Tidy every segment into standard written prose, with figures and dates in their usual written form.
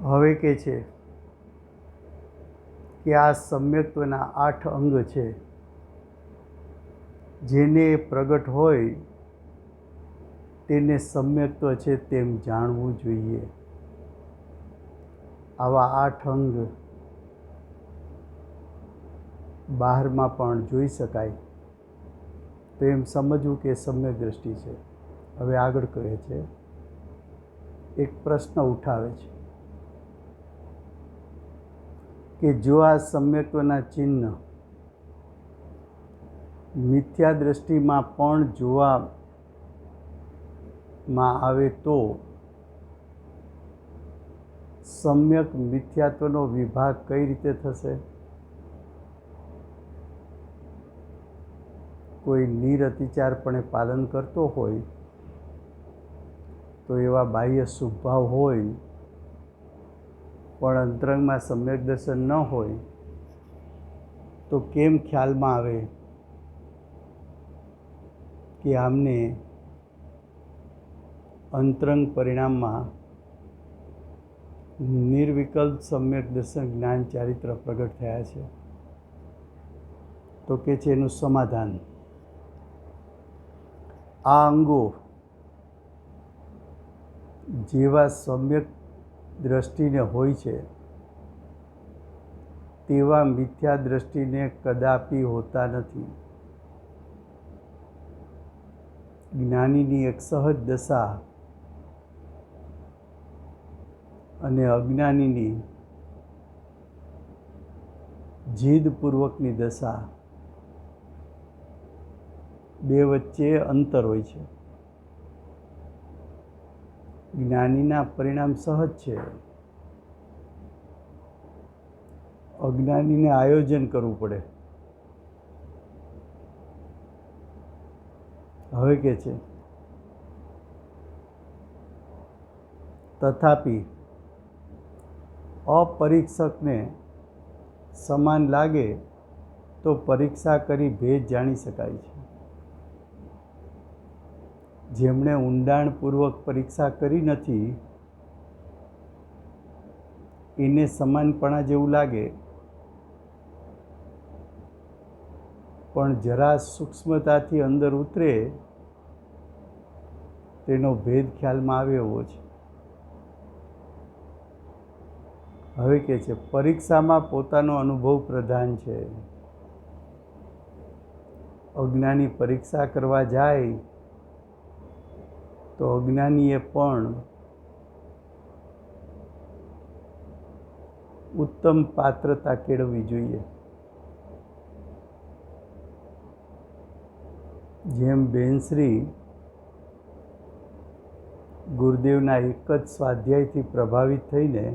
હવે કે છે કે આ સમ્યક્ત્વના 8 અંગ છે, જેને પ્રગટ હોય તેને સમ્યક્ત્વ છે તેમ જાણવું જોઈએ. આવા 8 અંગ બહારમાં પણ જોઈ શકાય તો એમ સમજવું કે સમ્યક દ્રષ્ટિ છે. હવે આગળ કહે છે, એક પ્રશ્ન ઉઠાવે છે કે જો આ સમ્યક્ત્વના ચિહ્ન મિથ્યા દ્રષ્ટિમાં પણ જોવામાં આવે તો સમ્યક મિથ્યાત્વનો વિભાગ કઈ રીતે થશે? કોઈ નિરતિચારપણે પાલન કરતો હોય તો એવા બાહ્ય શુભભાવ હોય પણ અંતરંગમાં સમ્યક દર્શન ન હોય તો કેમ ખ્યાલમાં આવે કે આમને અંતરંગ પરિણામમાં નિર્વિકલ્પ સમ્યક દર્શન જ્ઞાન ચારિત્ર પ્રગટ થયા છે? તો કે છે એનું સમાધાન, આ અંગો જેવા સમ્યક દ્રષ્ટિને હોય છે તેવા મિથ્યા દ્રષ્ટિને કદાપી હોતા નથી. જ્ઞાનીની એક સહજ દશા અને અજ્ઞાનીની જીદપૂર્વકની દશા, બે વચ્ચે અંતર હોય છે. જ્ઞાનીના પરિણામ સહજ છે, અજ્ઞાનીને આયોજન કરવું પડે. હવે કે છે તથાપિ અપરીક્ષકને સમાન લાગે તો પરીક્ષા કરી ભેદ જાણી શકાય છે. જેમણે ઊંડાણપૂર્વક પરીક્ષા કરી નથી એને સમાનપણા જેવું લાગે, પણ જરા સૂક્ષ્મતાથી અંદર ઉતરે તેનો ભેદ ખ્યાલમાં આવે એવો છે. હવે કે છે પરીક્ષામાં પોતાનો અનુભવ પ્રધાન છે. અજ્ઞાની પરીક્ષા કરવા જાય તો અજ્ઞાનીએ પણ ઉત્તમ પાત્રતા કેળવવી જોઈએ. જેમ બેનશ્રી ગુરુદેવના એક જ સ્વાધ્યાયથી પ્રભાવિત થઈને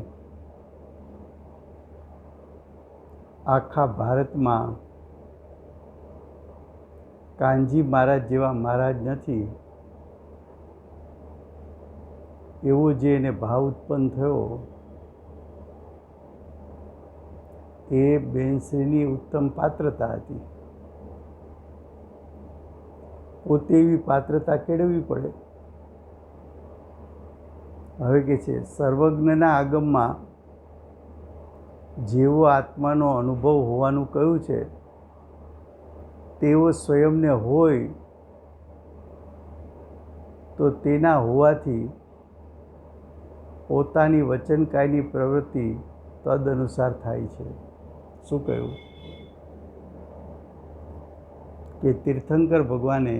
આખા ભારતમાં કાનજી મહારાજ જેવા મહારાજ નથી એવો જે એને ભાવ ઉત્પન્ન થયો, એ બેનશ્રીની ઉત્તમ પાત્રતા હતી. પોતે એવી પાત્રતા કેળવવી પડે. હવે કે છે સર્વજ્ઞના આગમમાં જેવો આત્માનો અનુભવ હોવાનું કહ્યું છે તેવો સ્વયંને હોય તો તેના હોવાથી પોતાની વચનકાયની પ્રવૃત્તિ તદ અનુસાર થાય છે. શું કહ્યું કે તીર્થંકર ભગવાને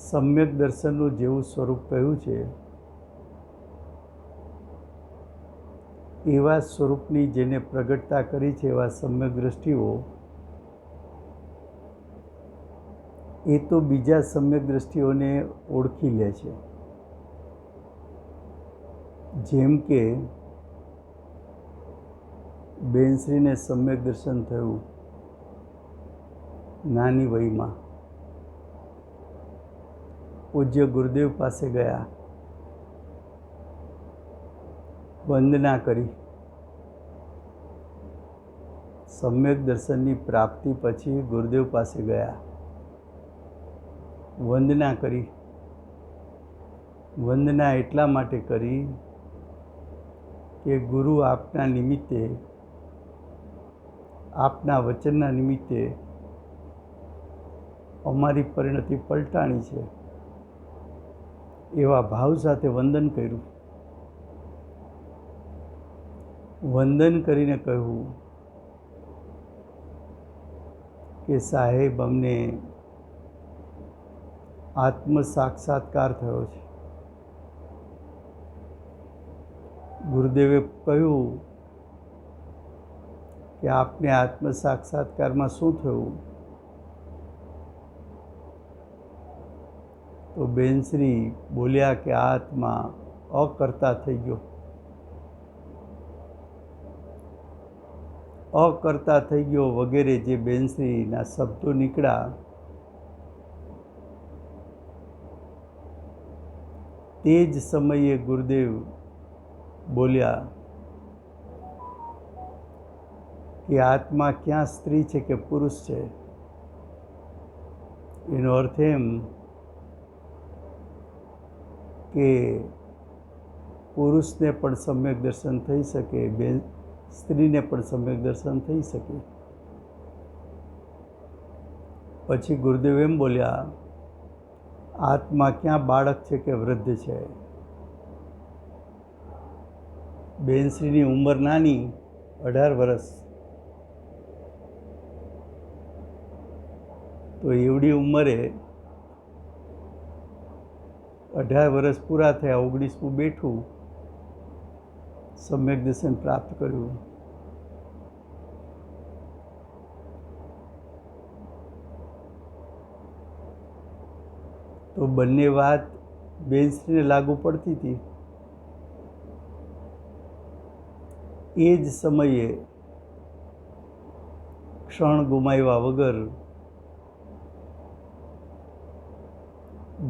સમ્યક દર્શનનું જેવું સ્વરૂપ કહ્યું છે એવા સ્વરૂપની જેને પ્રગટતા કરી છે એવા સમ્યક દ્રષ્ટિઓ એ તો બીજા સમ્યક દ્રષ્ટિઓને ઓળખી લે છે. જેમ કે બેનશ્રીને સમ્યક દર્શન થયું નાની વયમાં, પૂજ્ય ગુરુદેવ પાસે ગયા, વંદના કરી, સમ્યક દર્શનની પ્રાપ્તિ પછી ગુરુદેવ પાસે ગયા, વંદના કરી. વંદના એટલા માટે કરી કે ગુરુ આપના નિમિત્તે, આપના વચનના નિમિત્તે અમારી પરિણતિ પલટાણી છે, એવા ભાવ સાથે વંદન કર્યું. વંદન કરીને કહ્યું કે સાહેબ, અમને આત્મ સાક્ષાત્કાર થયો છે. ગુરુદેવે કહ્યું કે આપને આત્મ સાક્ષાત્કારમાં શું થયું? તો બેનશ્રી બોલ્યા કે આત્મા અકર્તા થઈ ગયો. અકર્તા થઈ ગયો વગેરે જે બેનશ્રીના શબ્દો નીકળ્યા, તે જ સમયે ગુરુદેવ બોલ્યા કે આત્મા ક્યાં સ્ત્રી છે કે પુરુષ છે? એનો અર્થ એમ કે પુરુષને પણ સમ્યક દર્શન થઈ શકે, સ્ત્રીને પણ સમ્યક દર્શન થઈ શકે. પછી ગુરુદેવ એમ બોલ્યા, આત્મા ક્યાં બાળક છે કે વૃદ્ધ છે? બેનશ્રીની ઉંમર નાની, 18 વર્ષ. તો એવડી ઉંમરે 18 વર્ષ પૂરા થયા, 19મું બેઠું, સમ્યક દર્શન પ્રાપ્ત કર્યું. તો બંને વાત બેનશ્રીને લાગુ પડતી હતી. એ જ સમયે ક્ષણ ગુમાવ્યા વગર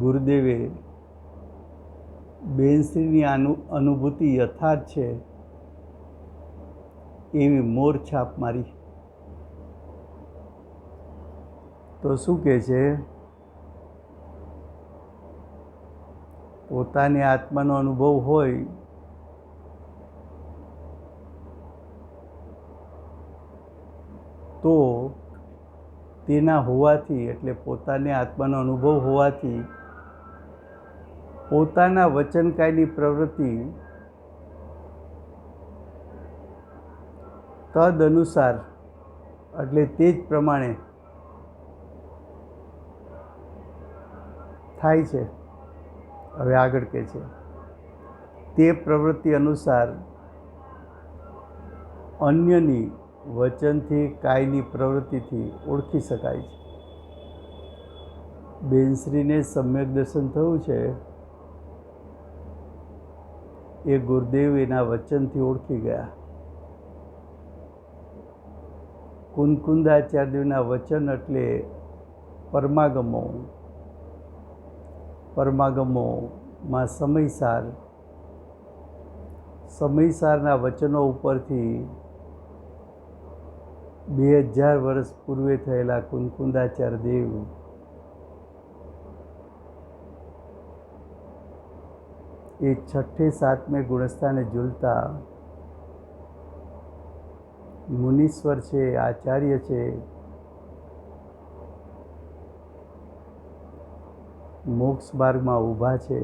ગુરુદેવે બેનશ્રીની અનુભૂતિ યથાર્થ છે એવી મોર છાપ મારી. તો શું કહે છે? પોતાની આત્માનો અનુભવ હોય તો તેના હોવાથી, એટલે પોતાની આત્માનો અનુભવ હોવાથી પોતાના વચનકાયની પ્રવૃત્તિ તદ અનુસાર, એટલે તે જ પ્રમાણે થાય છે. હવે આગળ કહે છે, તે પ્રવૃત્તિ અનુસાર અન્યની વચનથી, કાયની પ્રવૃત્તિથી ઓળખી શકાય છે. બેનશ્રીને સમ્યક દર્શન થયું છે એ ગુરુદેવ એના વચનથી ઓળખી ગયા. કુંદકુંદાચાર્યદેવના વચન એટલે પરમાગમો. પરમાગમોમાં સમયસાર, સમયસારના વચનો ઉપરથી 2000 વર્ષ પૂર્વે થયેલા કુંદકુંદાચાર્ય દેવ એ 6ઠે 7મે ગુણસ્થાને ઝૂલતા મુનીશ્વર છે, આચાર્ય છે, મોક્ષ માર્ગમાં ઊભા છે,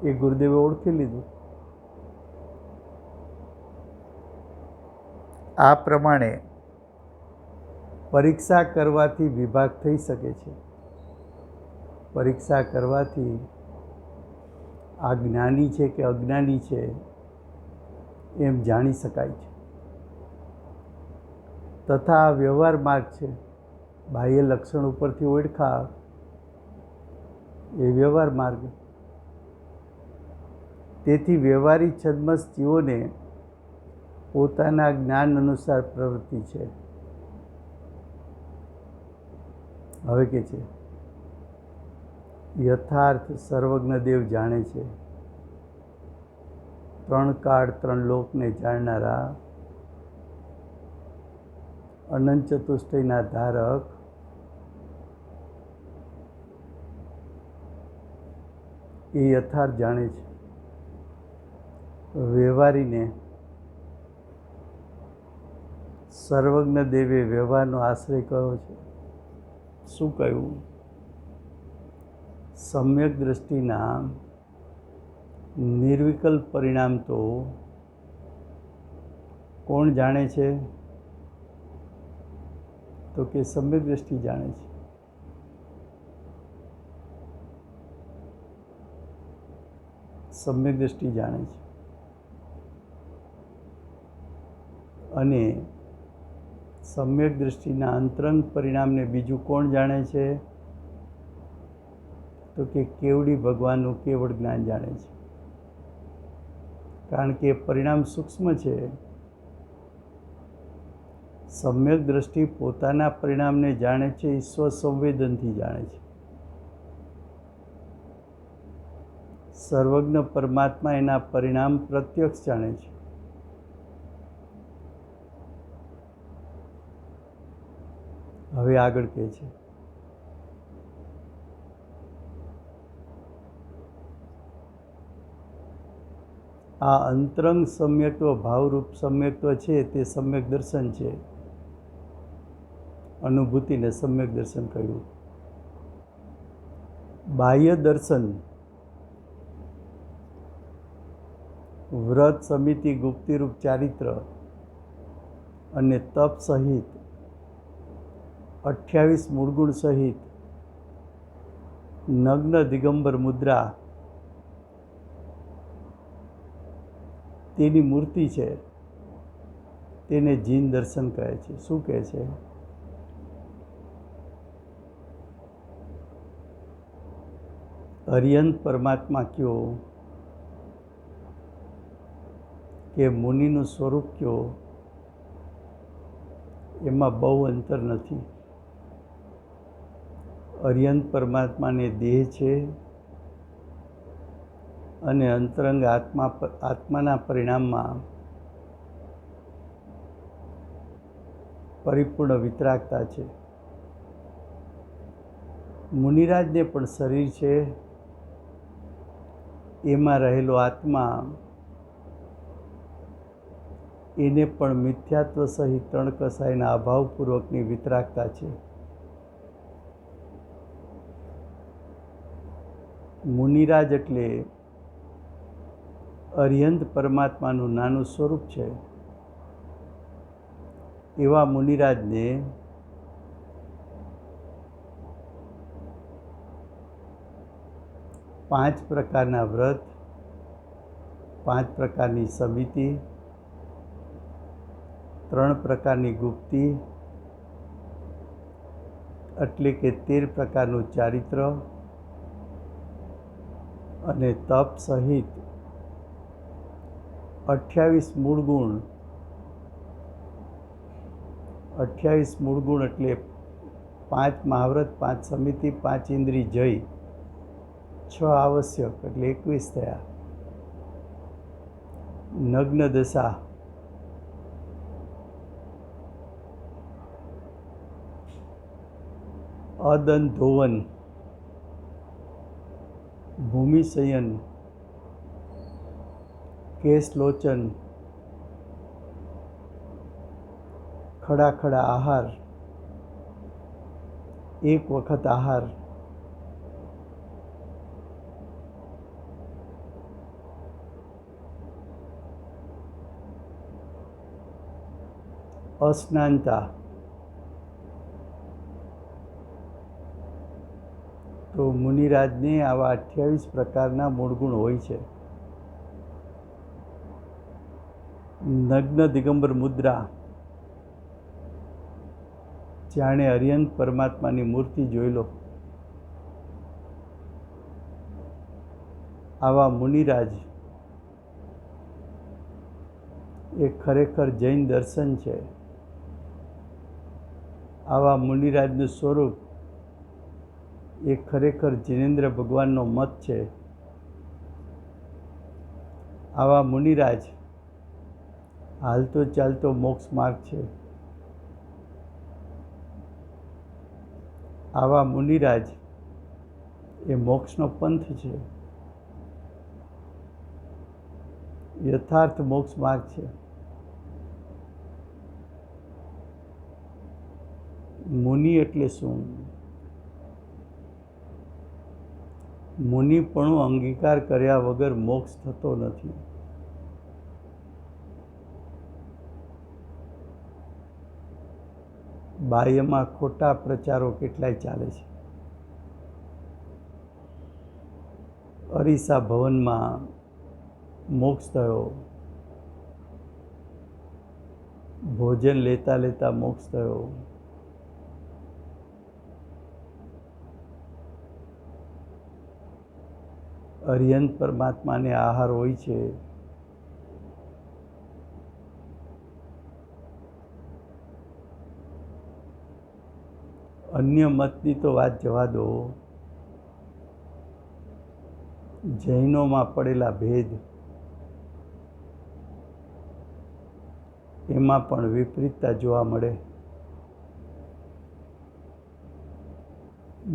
એ ગુરુદેવે ઓળખી લીધું. આ પ્રમાણે પરીક્ષા કરવાથી વિભાગ થઈ શકે છે. પરીક્ષા કરવાથી આ જ્ઞાની છે કે અજ્ઞાની છે એમ જાણી શકાય છે. તથા આ વ્યવહાર માર્ગ છે. બાહ્ય લક્ષણ ઉપરથી ઓળખા એ વ્યવહાર માર્ગ. તેથી વ્યવહારિક છદ્મસ જીવોને પોતાના જ્ઞાન અનુસાર પ્રવૃત્તિ છે. હવે કે છે, યથાર્થ સર્વજ્ઞ દેવ જાણે છે. 3 કાળ 3 લોકને જાણનારા, અનંત ચતુષ્ટયના ધારક, એ યથાર્થ જાણે છે. વ્યવહારીને સર્વજ્ઞ દેવે વ્યવહારનો આશ્રય કયો છે? શું કહ્યું? સમ્યક દ્રષ્ટિના નિર્વિકલ્પ પરિણામ તો કોણ જાણે છે? તો કે સમ્યક દ્રષ્ટિ જાણે છે. સમ્યક દ્રષ્ટિ જાણે છે. અને સમ્યક દ્રષ્ટિના અંતરંગ પરિણામને બીજું કોણ જાણે છે? તો કે કેવડી ભગવાનનું કેવળ જ્ઞાન જાણે છે. કારણ કે પરિણામ સૂક્ષ્મ છે. સમ્યક દ્રષ્ટિ પોતાના પરિણામને જાણે છે, ઈશ્વર સંવેદનથી જાણે છે. સર્વજ્ઞ પરમાત્મા એના પરિણામ પ્રત્યક્ષ જાણે છે. હવે આગળ કહે છે, આ અંતરંગ સમ્યક્ત્વ ભાવરૂપ સમ્યક્ત્વ છે તે સમ્યક દર્શન છે. અનુભૂતિને સમ્યક દર્શન કહ્યું. બાહ્ય દર્શન વ્રત, સમિતિ, ગુપ્તિરૂપ ચારિત્ર અને તપ સહિત 28 મૂળગુણ સહિત નગ્ન દિગંબર મુદ્રા તેની મૂર્તિ છે. તેને જીન દર્શન કહે છે. શું કહે છે? અરિયંત પરમાત્મા કયો કે મુનિનું સ્વરૂપ કયો, એમાં બહુ અંતર નથી. અરિયંત પરમાત્માને દેહ છે અને અંતરંગ આત્માના પરિણામમાં પરિપૂર્ણ વિતરાગતા છે. મુનિરાજને પણ શરીર છે, એમાં રહેલો આત્મા એને પણ મિથ્યાત્વ સહિત 3 કસાયના અભાવપૂર્વકની વિતરાગતા છે. મુનિરાજ એટલે અરિહંત પરમાત્માનું નાનું સ્વરૂપ છે. એવા મુનિરાજને પાંચ પ્રકારના વ્રત, 5 પ્રકારની સમિતિ, 3 પ્રકારની ગુપ્તિ એટલે કે 13 પ્રકારનું ચારિત્ર અને તપ સહિત 28 મૂળ ગુણ. 28 મૂળ ગુણ એટલે 5 મહાવ્રત, 5 સમિતિ, 5 ઇન્દ્રિય જય, 6 આવશ્યક એટલે 21 થયા. નગ્ન દશા, અદન ધોવન, ભૂમિ શયન, કેશલોચન, ખડા ખડા આહાર, એક વખત આહાર, અસ્નાનતા. તો મુનિરાજને આવા 28 પ્રકારના મૂળગુણ હોય છે. નગ્ન દિગંબર મુદ્રા, જાણે અરિહંત પરમાત્માની મૂર્તિ જોઈ લો. આવા મુનિરાજ એ ખરેખર જૈન દર્શન છે. આવા મુનિરાજનું સ્વરૂપ એ ખરેખર જિનેન્દ્ર ભગવાનનો મત છે. આવા મુનિરાજ હાલતો ચાલતો મોક્ષ માર્ગ છે. આવા મુનિરાજ એ મોક્ષનો પંથ છે. યથાર્થ મોક્ષ માર્ગ છે. મુનિ એટલે શું? મુનિપણું અંગીકાર કર્યા વગર મોક્ષ થતો નથી. બાહ્યમાં ખોટા પ્રચારો કેટલાય ચાલે છે. અરીસા ભવનમાં મોક્ષ થયો, ભોજન લેતા લેતા મોક્ષ થયો, અરિહંત પરમાત્માને આહાર હોય છે. અન્ય મતની તો વાત જવા દો. જૈનોમાં પડેલા ભેદ, એમાં પણ વિપરીતતા જોવા મળે.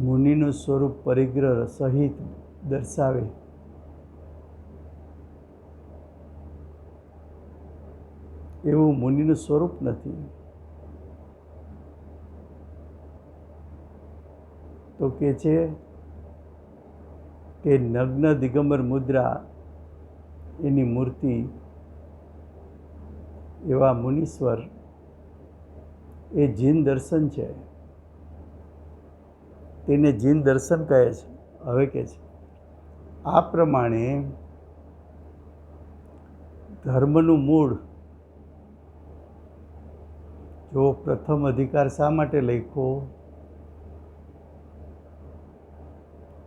મુનિનું સ્વરૂપ પરિગ્રહ સહિત દર્શાવે. એવું મુનિનું સ્વરૂપ નથી. તો કે છે કે નગ્ન દિગંબર મુદ્રા એની મૂર્તિ, એવા મુનીશ્વર એ જીન દર્શન છે. તેને જીન દર્શન કહે છે. હવે કે છે આ પ્રમાણે ધર્મનું મૂળ, જો પ્રથમ અધિકાર શા માટે લખ્યો?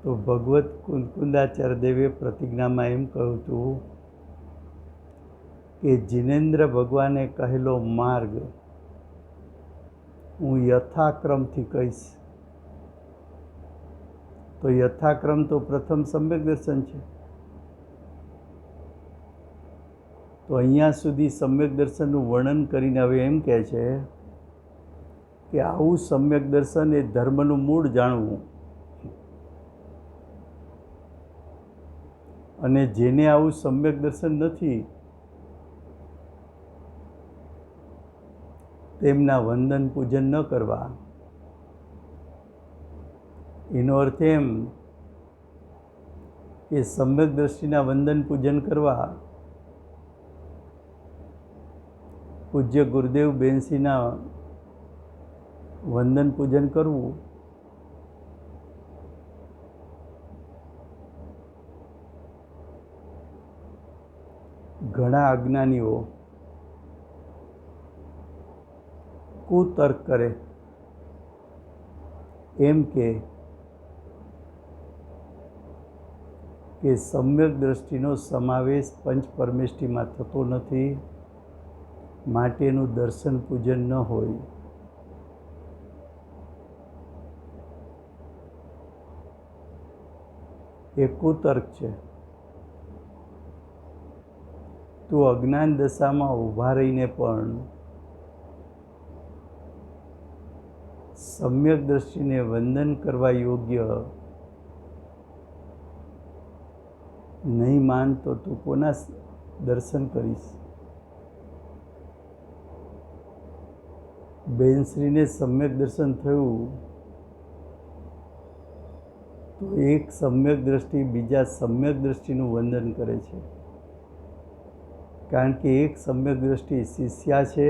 તો ભગવત કુંદાચાર્ય દેવે પ્રતિજ્ઞામાં એમ કહ્યું હતું કે જીનેન્દ્ર ભગવાને કહેલો માર્ગ હું યથાક્રમથી કહીશ. તો યથાક્રમ તો પ્રથમ સમ્યક દર્શન છે. તો અહીંયા સુધી સમ્યક દર્શનનું વર્ણન કરીને હવે એમ કહે છે કે આવું સમ્યક દર્શન એ ધર્મનું મૂળ જાણવું. અને જેને આવું સમ્યક દર્શન નથી, તેમના વંદન પૂજન ન કરવા. એનો અર્થ એમ કે સમ્યક દ્રષ્ટિના વંદન પૂજન કરવા, પૂજ્ય ગુરુદેવ બેનસીના વંદન પૂજન કરવું, ઘણા અજ્ઞાનીઓ કુતર્ક કરે, એમ કે સમ્યક દ્રષ્ટિનો સમાવેશ પંચ પરમેષ્ટિમાં થતો નથી, માટેનું દર્શન પૂજન ન હોય. એ કુતર્ક છે. તો અજ્ઞાન દશામાં ઊભા રહીને પણ સમ્યક દ્રષ્ટિને વંદન કરવા યોગ્ય નહીં માનતો તું કોના દર્શન કરીશ? બેનશ્રીને સમ્યક દર્શન થયું તો એક સમ્યક દ્રષ્ટિ બીજા સમ્યક દ્રષ્ટિનું વંદન કરે છે. કારણ કે એક સમ્યક દ્રષ્ટિ શિષ્યા છે,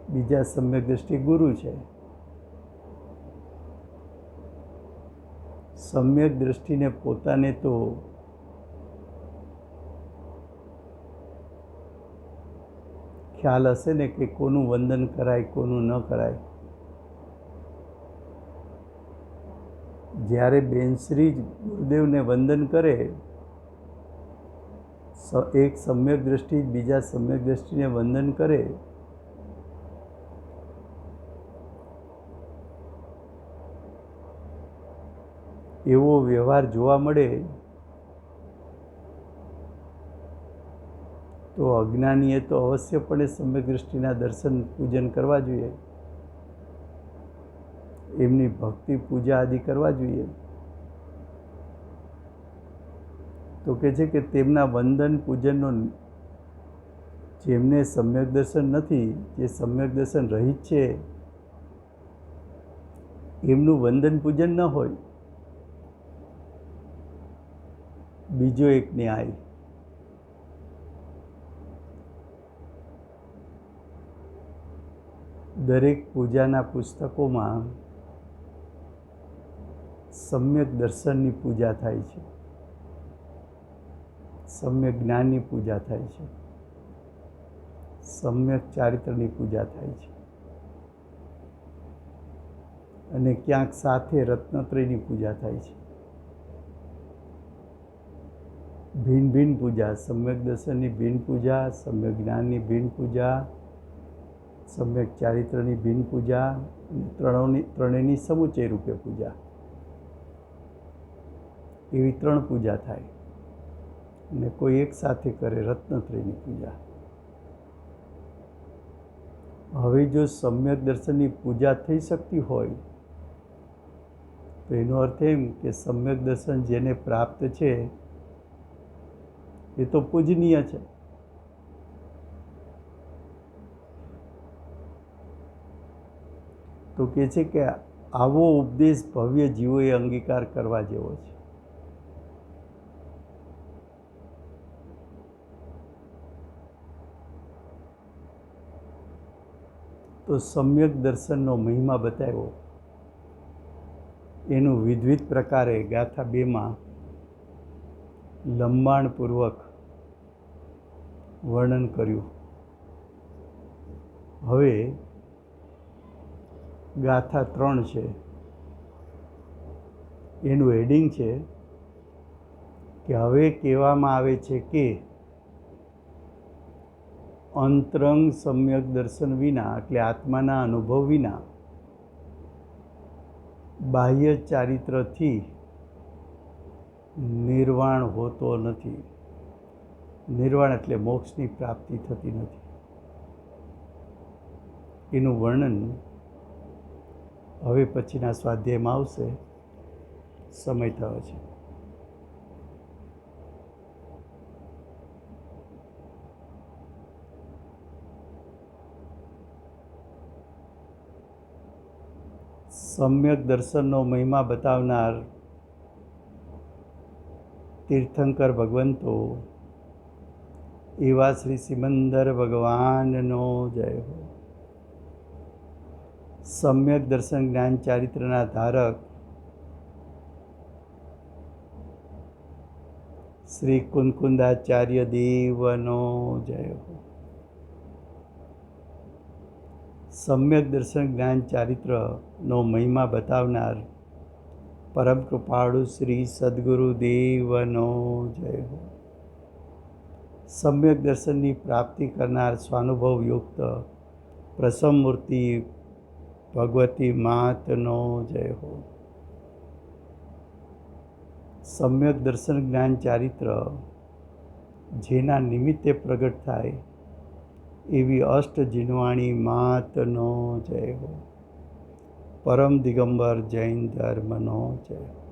બીજા સમ્યક દ્રષ્ટિ ગુરુ છે. સમ્યક દ્રષ્ટિને પોતાને તો ખ્યાલ હશે ને કે કોનું વંદન કરાય, કોનું ન કરાય. જ્યારે બેનશ્રી ગુરુદેવને વંદન કરે, એક સમ્યક દ્રષ્ટિ બીજા સમ્યક દ્રષ્ટિને વંદન કરે, એવો વ્યવહાર જોવા મળે તો અજ્ઞાનીએ તો અવશ્યપણે સમ્યક દ્રષ્ટિના દર્શન પૂજન કરવા જોઈએ, એમની ભક્તિ પૂજા આદિ કરવા જોઈએ. તો કહે છે કે તેમના વંદન પૂજનનો જેમને સમ્યક દર્શન નથી, જે સમ્યક દર્શન રહિત છે, એમનું વંદન પૂજન ન હોય. બીજો એક ન્યાય, દરેક પૂજાના પુસ્તકોમાં સમ્યક દર્શનની પૂજા થાય છે, સમ્યક જ્ઞાનની પૂજા થાય છે, સમ્યક ચારિત્રની પૂજા થાય છે, અને ક્યાંક સાથે રત્નત્રયની પૂજા થાય છે. ભિન્ન ભિન્ન પૂજા, સમ્યક દર્શનની ભિન્ન પૂજા, સમ્યક જ્ઞાનની ભિન્ન પૂજા, સમ્યક ચારિત્રની ભિન્ન પૂજા, ત્રણેયની સમુચય રૂપે પૂજા, એવી 3 પૂજા થાય. અને કોઈ એક સાથે કરે રત્નત્રયની પૂજા. હવે જો સમ્યક દર્શનની પૂજા થઈ શકતી હોય તો એનો અર્થ એમ કે સમ્યક દર્શન જેને પ્રાપ્ત છે એ તો પૂજનીય છે. તો કહે છે કે આવો ઉપદેશ ભવ્ય જીવોએ અંગીકાર કરવા જેવો છે. તો સમ્યક દર્શનનો મહિમા બતાવ્યો, એનું વિવિધ પ્રકારે ગાથા 2માં લંબાણપૂર્વક વર્ણન કર્યું. હવે ગાથા 3 છે, એનું હેડિંગ છે કે હવે કહેવામાં આવે છે કે અંતરંગ સમ્યક દર્શન વિના, એટલે આત્માના અનુભવ વિના, બાહ્ય ચારિત્રથી નિર્વાણ હોતો નથી. નિર્વાણ એટલે મોક્ષની પ્રાપ્તિ થતી નથી. એનું વર્ણન હવે પછીના સ્વાધ્યાયમાં આવશે. સમય થયો છે. સમ્યક દર્શનનો મહિમા બતાવનાર તીર્થંકર ભગવંતો એવા શ્રી સિમંદર ભગવાનનો જય હો. સમ્યક દર્શન જ્ઞાન ચારિત્રના ધારક શ્રી કુંકુંદાચાર્ય દેવનો જય હો. સમ્યક દર્શન જ્ઞાન ચારિત્રનો મહિમા બતાવનાર પરમ કૃપાળુ શ્રી સદગુરુ દેવનો જય હો. સમ્યક દર્શનની પ્રાપ્તિ કરનાર સ્વાનુભવ યુક્ત પ્રસમ મૂર્તિ ભગવતી માતનો જય હો. સમ્યક દર્શન જ્ઞાન ચારિત્ર જેના નિમિત્તે પ્રગટ થાય એવી અષ્ટ જીનવાણી માતનો જય હો. પરમ દિગંબર જૈન ધર્મનો જય હો.